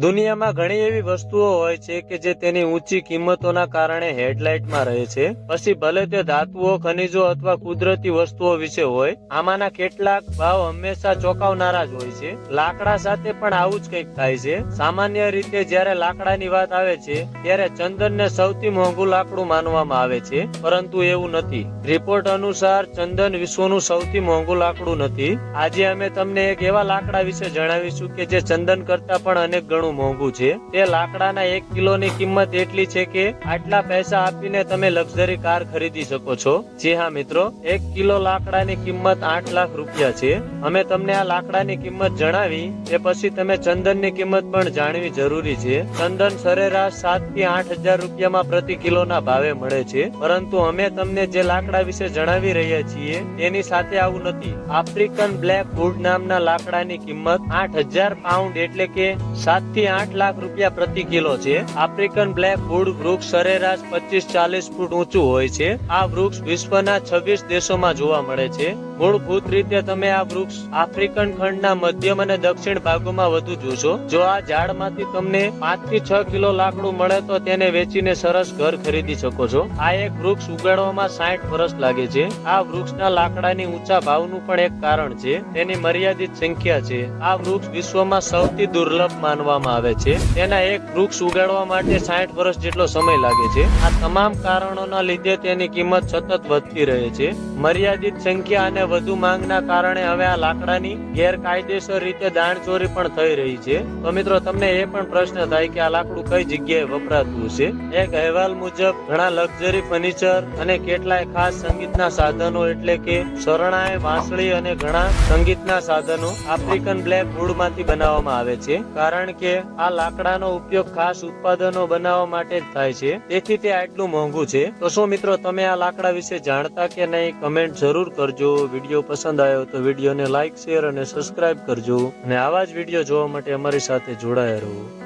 દુનિયામાં ઘણી એવી વસ્તુઓ હોય છે કે જે તેની ઊંચી કિંમતોના કારણે હેડલાઇટમાં રહે છે, પછી ભલે તે ધાતુઓ, ખનિજો અથવા કુદરતી વસ્તુઓ વિશે હોય. આમાંના કેટલાક ભાવ હંમેશા ચોંકાવનારા જ હોય છે. લાકડા સાથે પણ આવું જ કંઈક થાય છે. સામાન્ય રીતે જ્યારે લાકડાની વાત આવે છે ત્યારે ચંદનને સૌથી મોંઘું લાકડું માનવામાં આવે છે, પરંતુ એવું નથી. રિપોર્ટ અનુસાર ચંદન વિશ્વનું સૌથી મોંઘું લાકડું નથી. આજે અમે તમને એક એવા લાકડા વિશે જણાવીશું કે જે ચંદન કરતા પણ અનેક ગણું મોંઘું છે. તે લાકડાના 1 કિલોની કિંમત એટલી છે કે આટલા પૈસા આપીને તમે લક્ઝરી કાર ખરીદી શકો છો. જી હા મિત્રો, 1 કિલો લાકડાની કિંમત 8 લાખ રૂપિયા છે. અમે તમને આ લાકડાની કિંમત જણાવી તે પછી તમે ચંદનની કિંમત પણ જાણવી જરૂરી છે. ચંદન સરેરાશ 7 થી 8 હજાર રૂપિયામાં પ્રતિ કિલોના ભાવે મળે છે, પરંતુ અમે તમને જે લાકડા વિશે જણાવી રહ્યા છીએ તેની સાથે આવું નથી. આફ્રિકન બ્લેક વુડ નામના લાકડાની કિંમત 8000 પાઉન્ડ એટલે કે 7 થી 8 લાખ રૂપિયા પ્રતિ કિલો છે. આફ્રિકન બ્લેક વુડ વૃક્ષ સરેરાશ 25-40 ફૂટ ઊંચું હોય છે. આ વૃક્ષ વિશ્વના 26 દેશોમાં જોવા મળે છે. મૂળભૂત રીતે તમે આ વૃક્ષ આફ્રિકન ખંડના મધ્યમ અને દક્ષિણ ભાગોમાં વધુ જોશો. જો આ ઝાડમાંથી તમને 5 થી 6 કિલો લાકડું મળે તો તેને વેચીને સરસ ઘર ખરીદી શકો છો. આ એક વૃક્ષ ઉગાડવામાં 60 વર્ષ લાગે છે. આ વૃક્ષના લાકડાની ઊંચા ભાવનું પણ એક કારણ છે તેની મર્યાદિત સંખ્યા છે. આ વૃક્ષ વિશ્વમાં સૌથી દુર્લભ માનવામાં આવે છે. તેના એક વૃક્ષ ઉગાડવા માટે 60 વર્ષ જેટલો સમય લાગે છે. આ તમામ કારણોના લીધે તેની કિંમત સતત વધતી રહે છે. મર્યાદિત સંખ્યા અને વધુ માંગના કારણે હવે આ લાકડાની ગેરકાયદેસર રીતે દાણચોરી પણ થઈ રહી છે. તો મિત્રો, તમને એ પણ પ્રશ્ન થાય કે આ લાકડું કઈ જગ્યાએ વપરાતું છે. એક અહેવાલ મુજબ ઘણા લક્ઝરી ફર્નિચર અને કેટલાય ખાસ સંગીતના સાધનો એટલે કે શરણાઈ, વાંસળી અને ઘણા સંગીતના સાધનો આફ્રિકન બ્લેક વુડમાંથી બનાવવામાં આવે છે, કારણ કે આ લાકડાનો ઉપયોગ ખાસ ઉત્પાદનો બનાવવા માટે જ થાય છે. તેથી તે આટલું મોંઘું છે. તો શું મિત્રો, તમે આ લાકડા વિશે જાણતા કે નહીં? કમેન્ટ જરૂર કરજો. વિડીયો પસંદ આવ્યો તો વિડીયોને લાઈક, શેર અને સબસ્ક્રાઇબ કરજો, અને આવા જ વિડીયો જોવા માટે અમારી સાથે જોડાયા રહો.